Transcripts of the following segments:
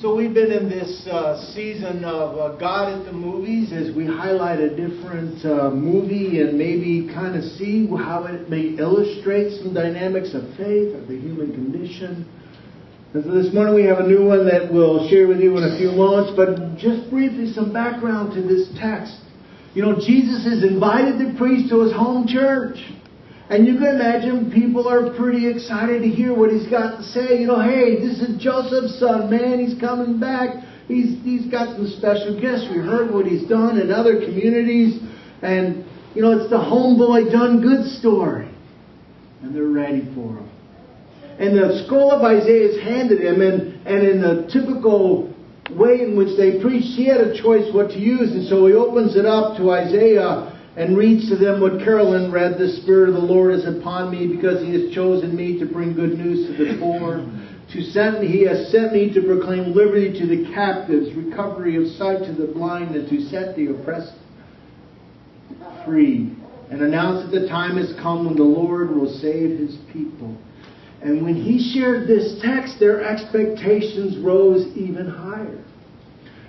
So we've been in this season of God at the Movies as we highlight a different movie and maybe kind of see how it may illustrate some dynamics of faith, of the human condition. And so this morning we have a new one that we'll share with you in a few moments, but just briefly some background to this text. You know, Jesus has invited the priest to his home church. And you can imagine people are pretty excited to hear what he's got to say. You know, hey, this is Joseph's son, man. He's coming back. He's got some special gifts. We heard what he's done in other communities. And, you know, it's the homeboy done good story. And they're ready for him. And the scroll of Isaiah is handed him. And in the typical way in which they preached, he had a choice what to use. And so he opens it up to Isaiah and reads to them what Carolyn read. The Spirit of the Lord is upon me because He has chosen me to bring good news to the poor. He has sent me to proclaim liberty to the captives, recovery of sight to the blind, and to set the oppressed free. And announce that the time has come when the Lord will save His people. And when he shared this text, their expectations rose even higher.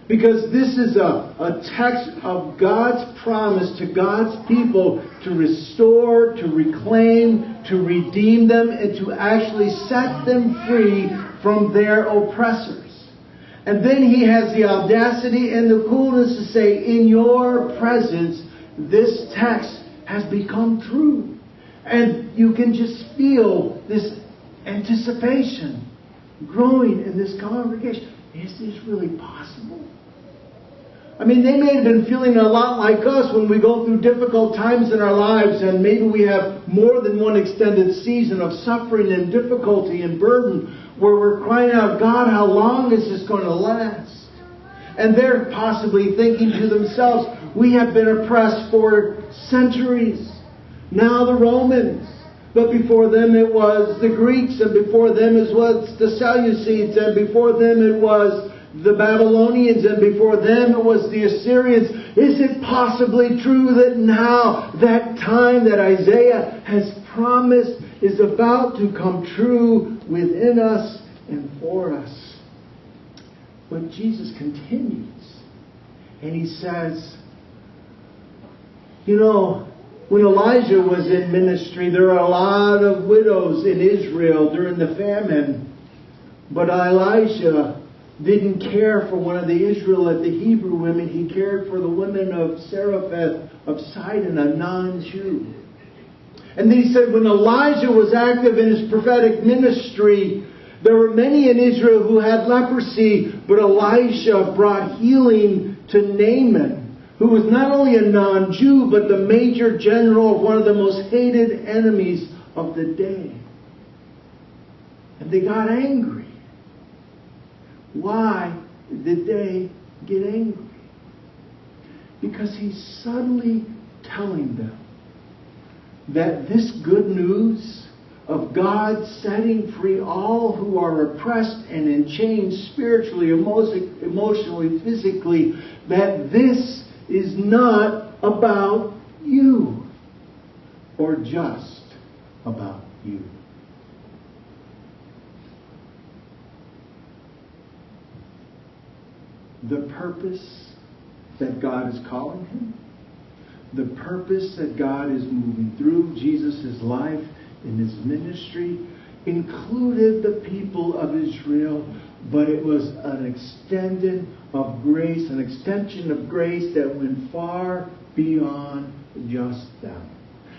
Because this is a text of God's promise to God's people to restore, to reclaim, to redeem them, and to actually set them free from their oppressors. And then he has the audacity and the coolness to say, in your presence, this text has become true. And you can just feel this anticipation growing in this congregation. Is this really possible? I mean, they may have been feeling a lot like us when we go through difficult times in our lives, and maybe we have more than one extended season of suffering and difficulty and burden where we're crying out, God, how long is this going to last? And they're possibly thinking to themselves, we have been oppressed for centuries. Now the Romans. But before them it was the Greeks, and before them it was the Seleucids, and before them it was the Babylonians, and before them it was the Assyrians. Is it possibly true that now that time that Isaiah has promised is about to come true within us and for us? But Jesus continues, and he says, you know, when Elijah was in ministry, there were a lot of widows in Israel during the famine. But Elijah didn't care for one of the Israelite, the Hebrew women. He cared for the women of Zarephath of Sidon, a non-Jew. And then he said, when Elijah was active in his prophetic ministry, there were many in Israel who had leprosy, but Elisha brought healing to Naaman, who was not only a non-Jew, but the major general of one of the most hated enemies of the day. And they got angry. Why did they get angry? Because he's suddenly telling them that this good news of God setting free all who are oppressed and in chains spiritually, emotionally, physically, that this is not about you or just about you. The purpose that God is calling him, the purpose that God is moving through Jesus' life in his ministry, included the people of Israel, but it was an extension of grace that went far beyond just them.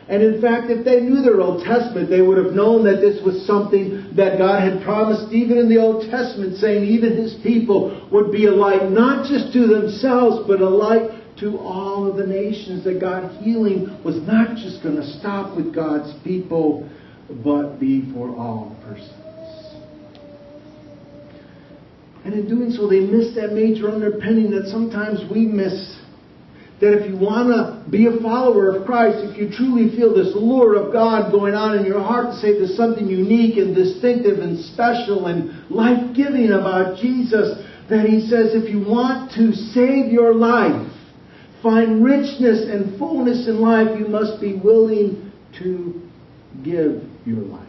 And in fact, if they knew their Old Testament, they would have known that this was something that God had promised even in the Old Testament, saying even his people would be a light, not just to themselves, but a light to all of the nations. That God's healing was not just going to stop with God's people, but be for all persons. And in doing so, they missed that major underpinning that sometimes we miss. That if you want to be a follower of Christ, if you truly feel this lure of God going on in your heart to say there's something unique and distinctive and special and life-giving about Jesus, that he says if you want to save your life, find richness and fullness in life, you must be willing to give your life.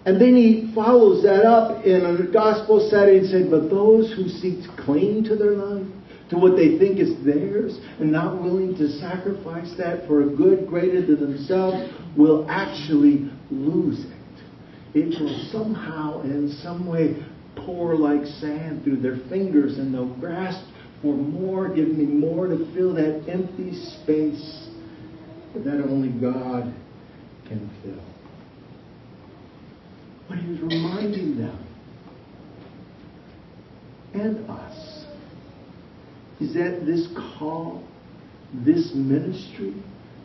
And then he follows that up in a gospel setting, saying, but those who seek to cling to their life, to what they think is theirs, and not willing to sacrifice that for a good greater than themselves, will actually lose it. It will somehow and in some way pour like sand through their fingers, and they'll grasp for more, give me more to fill that empty space that only God can fill. But he was reminding them, and us, is that this call, this ministry,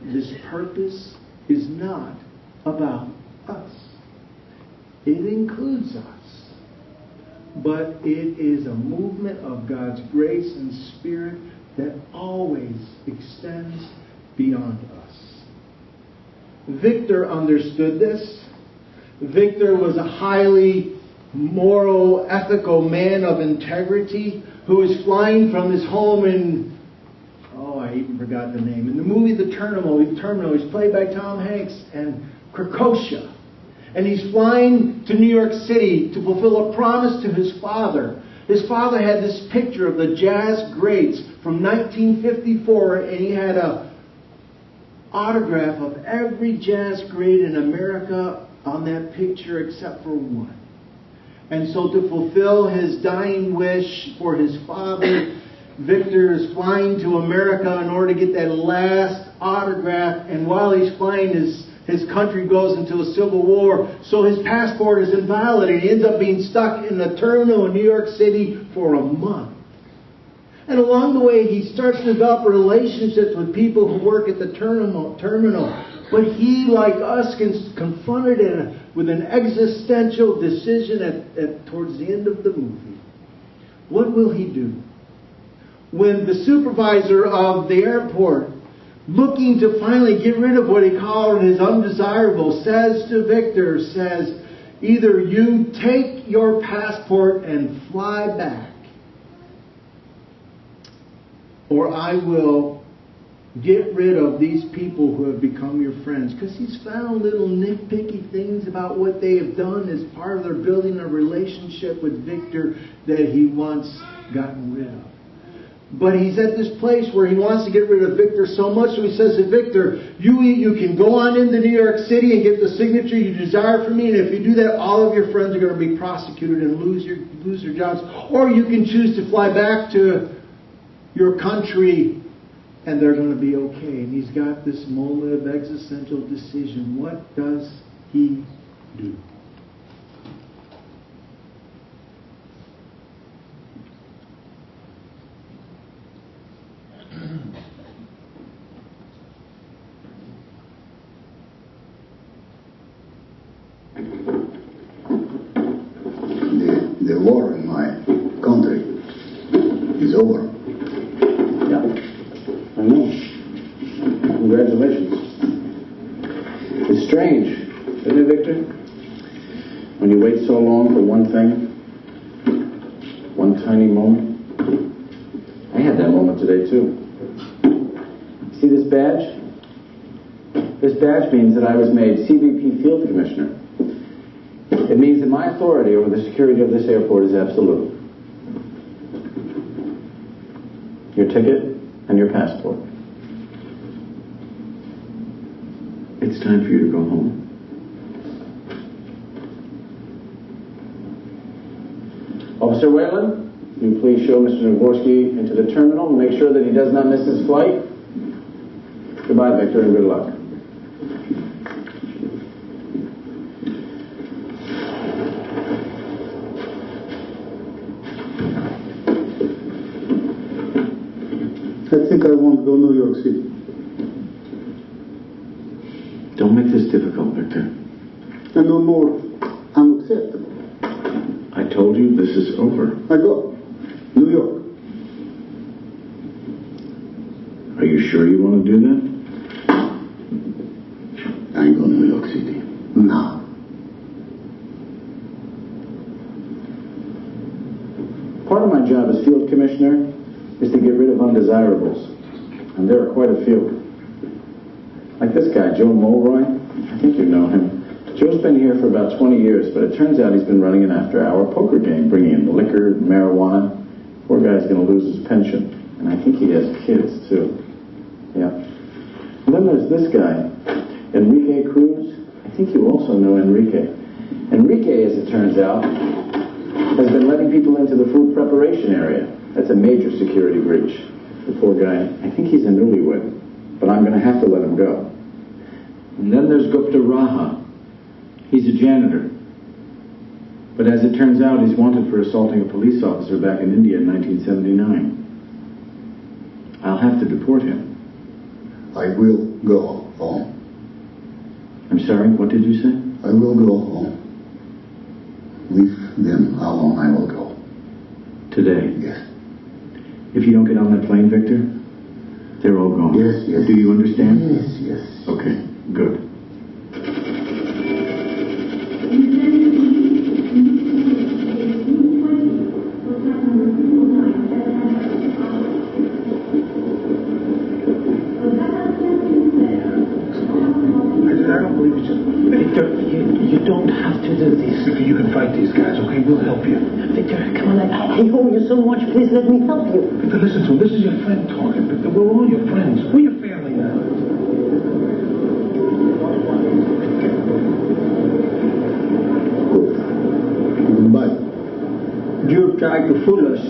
this purpose is not about us. It includes us, but it is a movement of God's grace and Spirit that always extends beyond us. Victor understood this. Victor was a highly moral, ethical man of integrity who was flying from his home in, I even forgot the name. In the movie The Terminal, he's played by Tom Hanks, and Krakowia. And he's flying to New York City to fulfill a promise to his father. His father had this picture of the jazz greats from 1954, and he had a autograph of every jazz great in America on that picture except for one. And so to fulfill his dying wish for his father, Victor is flying to America in order to get that last autograph. And while he's flying, his country goes into a civil war. So his passport is invalid, and he ends up being stuck in the terminal in New York City for a month. And along the way, he starts to develop relationships with people who work at the terminal. But he, like us, gets confronted with an existential decision towards the end of the movie. What will he do? When the supervisor of the airport, looking to finally get rid of what he called his undesirable, says to Victor, either you take your passport and fly back, or I will get rid of these people who have become your friends. Because he's found little nitpicky things about what they have done as part of their building a relationship with Victor that he once gotten rid of. But he's at this place where he wants to get rid of Victor so much, so he says to Victor, you can go on into New York City and get the signature you desire from me, and if you do that, all of your friends are going to be prosecuted and lose their jobs. Or you can choose to fly back to your country, and they're going to be okay. And he's got this moment of existential decision. What does he do? The war in my country is over. Yeah, I know. Congratulations. It's strange, isn't it, Victor? When you wait so long for one thing, one tiny moment. I had that moment today, too. See this badge? This badge means that I was made CBP Field Commissioner. It means that my authority over the security of this airport is absolute. Your ticket and your passport. It's time for you to go home. Officer Whalen, will you please show Mr. Nagorski into the terminal and make sure that he does not miss his flight? Goodbye, Victor, and good luck. I think I won't go to New York City. Don't make this difficult, Victor. And no more unacceptable. I told you this is over. I go. New York. Are you sure you want to do that? I go to New York City. Now. Part of my job as field commissioner is to get rid of undesirables. And there are quite a few. Like this guy, Joe Mulroy. I think you know him. Joe's been here for about 20 years, but it turns out he's been running an after-hour poker game, bringing in liquor, marijuana. Poor guy's going to lose his pension. And I think he has kids, too. Yeah. And then there's this guy, Enrique Cruz. I think you also know Enrique. Enrique, as it turns out, has been letting people into the food preparation area. That's a major security breach. The poor guy, I think he's a newlywed, but I'm going to have to let him go. And then there's Gupta Raha. He's a janitor. But as it turns out, he's wanted for assaulting a police officer back in India in 1979. I'll have to deport him. I will go home. I'm sorry, what did you say? I will go home. Leave them alone, I will go. Today? Yes. If you don't get on that plane, Victor, they're all gone. Yes, yes. Do you understand? Yes, yes. Okay, good. I don't believe it's just... Victor, you don't have to do this. Victor, you can fight these guys, okay? We'll help you. Victor, come on, I owe you so much. Please let me help you. Victor, listen to him. This is your friend talking. Victor, we're all your friends. We're your family now. Goodbye. You try to fool us.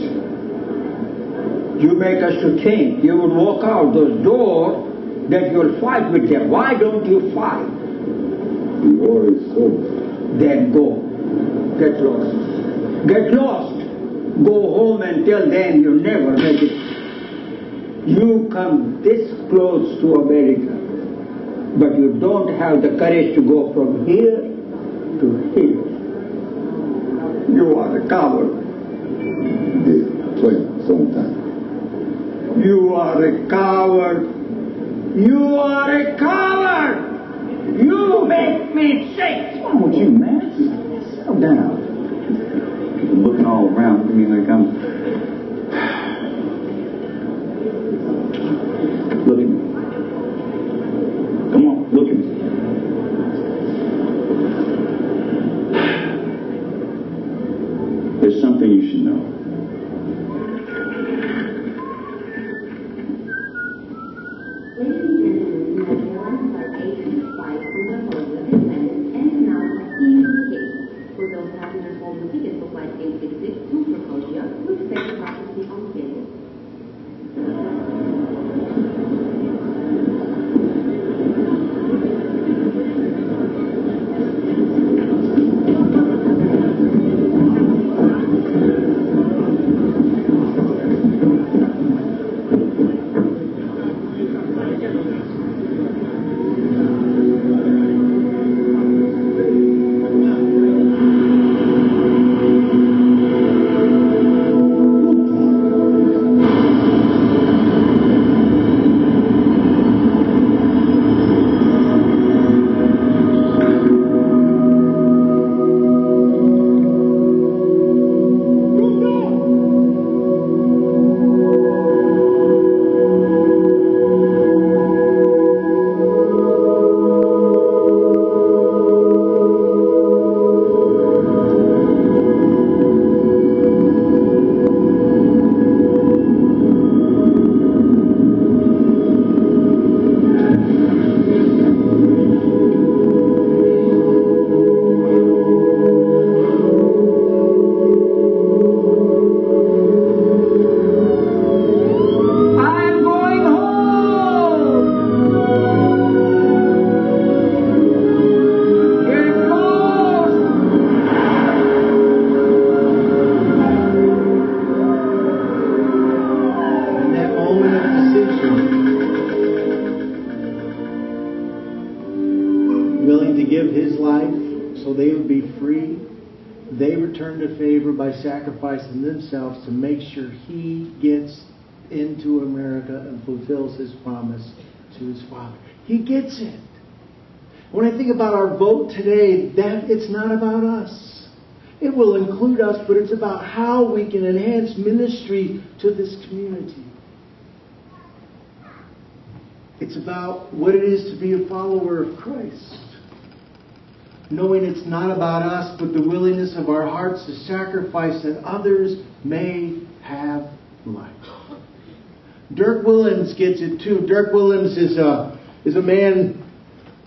You make us to think you would walk out those doors that you'll fight with them. Why don't you fight? The war is over. Then go. Get lost. Get lost. Go home and tell them you never make it. You come this close to America, but you don't have the courage to go from here to here. You are a coward. The plane, sometime. You are a coward. You are a coward. You make me sick. What's wrong with you, man? Settle down. People looking all around at me like I'm... Look at me. Come on, look at me. There's something you should know. By sacrificing themselves to make sure he gets into America and fulfills his promise to his Father. He gets it. When I think about our vote today, that it's not about us. It will include us, but it's about how we can enhance ministry to this community. It's about what it is to be a follower of Christ. knowing it's not about us, but the willingness of our hearts to sacrifice that others may have life. Dirk Willems gets it too. Dirk Willems is a man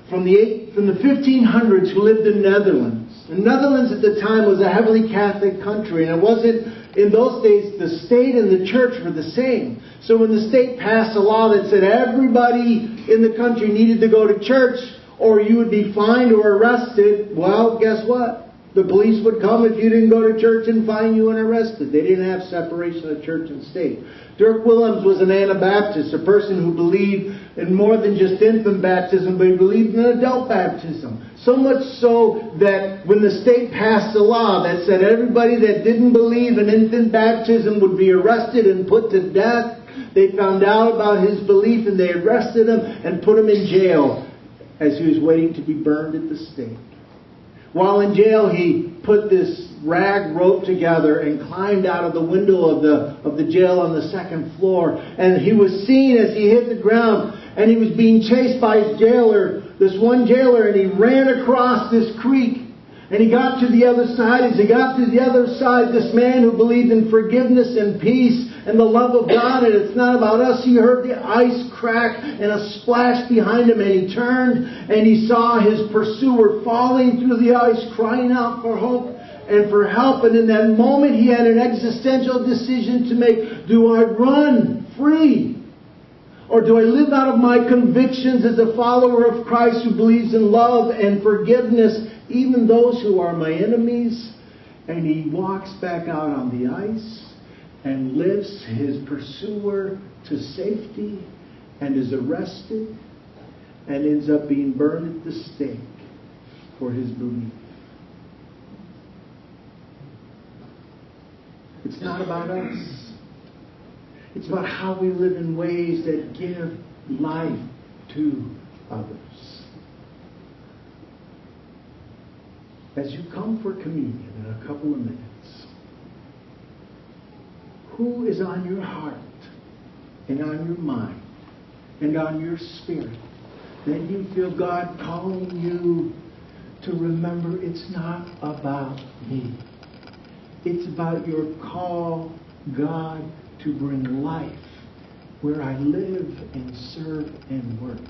from the 1500s who lived in Netherlands. The Netherlands at the time was a heavily Catholic country, and it wasn't, in those days, the state and the church were the same. So when the state passed a law that said everybody in the country needed to go to church or you would be fined or arrested, well, guess what? The police would come if you didn't go to church and fine you and arrested. They didn't have separation of church and state. Dirk Willems was an Anabaptist, a person who believed in more than just infant baptism, but he believed in adult baptism. So much so that when the state passed a law that said everybody that didn't believe in infant baptism would be arrested and put to death, they found out about his belief and they arrested him and put him in jail as he was waiting to be burned at the stake. While in jail, he put this rag rope together and climbed out of the window of the jail on the second floor. And he was seen as he hit the ground, and he was being chased by his jailer, this one jailer, and he ran across this creek. And he got to the other side. As he got to the other side, this man who believed in forgiveness and peace and the love of God, and it's not about us, he heard the ice crack and a splash behind him, and he turned and he saw his pursuer falling through the ice, crying out for hope and for help. And in that moment, he had an existential decision to make. Do I run free? Or do I live out of my convictions as a follower of Christ who believes in love and forgiveness, even those who are my enemies? And he walks back out on the ice and lifts his pursuer to safety and is arrested and ends up being burned at the stake for his belief. It's not about us. It's about how we live in ways that give life to others. As you come for communion in a couple of minutes, who is on your heart and on your mind and on your spirit that you feel God calling you to remember it's not about me. It's about your call, God, to bring life where I live and serve and work.